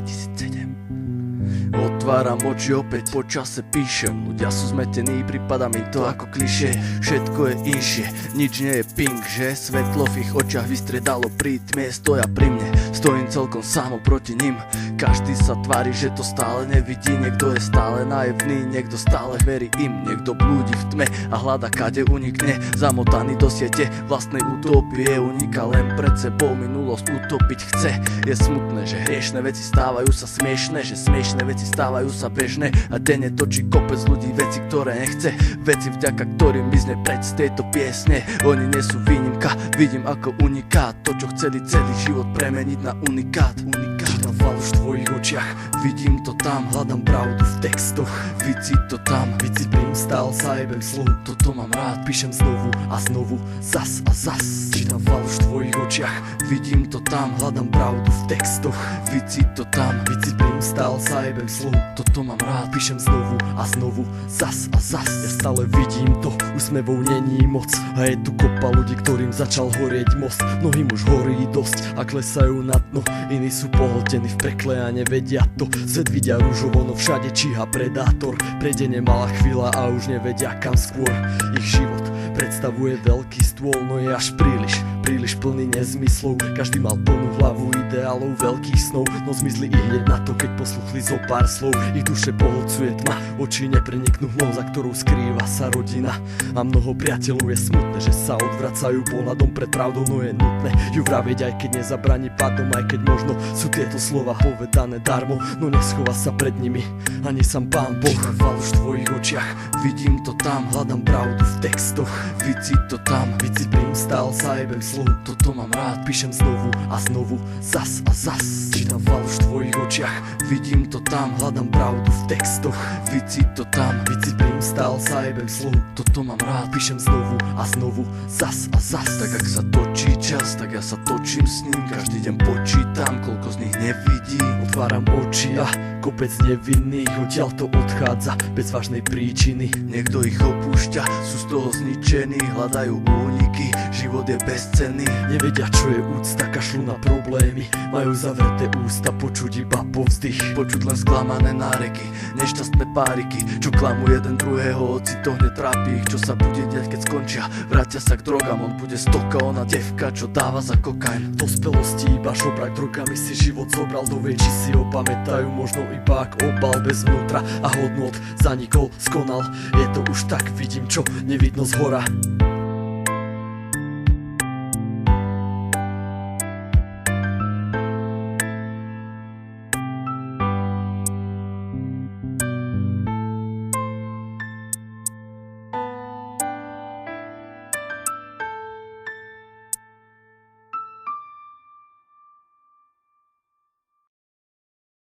2007. Otváram oči opäť, po čase píšem. Ľudia sú zmetení, prípada mi to ako klišé. Všetko je inšie, nič nie je pink, že? Svetlo v ich očiach vystriedalo pri tme. Stoja pri mne, stojím celkom sám oproti nim. Každý sa tvári, že to stále nevidí. Niekto je stále naivný, niekto stále verí im. Niekto blúdi v tme a hľada, kade unikne. Zamotaný do siete vlastnej utopie, uniká len pred sebou, minulosť utopiť chce. Je smutné, že hriešne veci stávajú sa smiešne, že smiešne veci stávajú sa bežné a denne točí kopec ľudí veci, ktoré nechce. Veci, vďaka ktorým mizne preč z tejto piesne. Oni nie sú výnimka, vidím ako unikát. To, čo chceli celý život premeniť na unikát. Čítam falš v tvojich očiach, vidím to tam. Hľadám pravdu v textoch, vycít to tam. Vycítim stál sa jebem slov, toto mám rád. Píšem znovu a znovu, zas a zas. Čítam falš v tvojich očiach, vidím to tam. Hľadám pravdu v textoch, vycít to tam. Vycítim stál sa jebem slov, toto mám rád. Píšem znovu a znovu, zas a zas. Ja stále vidím to, úsmevou není moc. A je tu kopa ľudí, ktorým začal horieť most. Mnohým už horí dosť a klesajú na dno. Iní sú pohltení v pekle a nevedia to. Svet vidia rúžovo, no všade číha predátor. Prejde nemalá chvíľa a už nevedia kam skôr. Ich život predstavuje veľký stôl, no je až príliš plný nezmyslov. Každý mal plnú hlavu ideálov, veľkých snov, no zmizli ich hneď na to, keď posluchli zo pár slov. Ich duše pohlcuje tma, oči nepreniknú hmou, za ktorou skrýva sa rodina. A mnoho priateľov je smutné, že sa odvracajú pohľadom pred pravdou, no je nutné ju vraviť, aj keď nezabraní padom, aj keď možno sú tieto slova povedané darmo, no neschová sa pred nimi ani sám Pán Boh. Čítam falš v tvojich očiach, vidím to tam. Hľadám pravdu v textoch, vycít to tam. Vycítim stál sa jebem slov, toto mám rád. Píšem znovu a znovu, zas a zas. Čítam falš v tvojich očiach, vidím to tam. Hľadám pravdu v textoch, vycít to tam. Vycítim stál sa jebem slov, toto mám rád. Píšem znovu a znovu, zas a zas. Tak ak sa točí čas, tak ja sa točím s ním. Každý deň počítam, koľko z nich nevidí. Otváram oči a kopec nevinných odtiaľ to odchádza bez vážnej príčiny. Niekto ich opúšťa, sú z toho zničení, hľadajú úniky, život je bezcenný. Nevedia, čo je úcta, kašľú na problémy, majú zavreté ústa, počuť iba povzdych. Počuť len sklamané náreky, nešťastné páriky, čo klamú jeden druhého, hoci to hneď trápi ich. Čo sa bude diať, keď skončia, vrátia sa k drogám. On bude stoka, ona devka, čo dáva za kokain. V dospelosti iba žobrak, drogami si život zobral. Dovie, či si ho pamätajú, možno iba ak obal bez vnútra a hodnot zanikol, skonal. Je to už tak, vidím, čo nevidno zhora.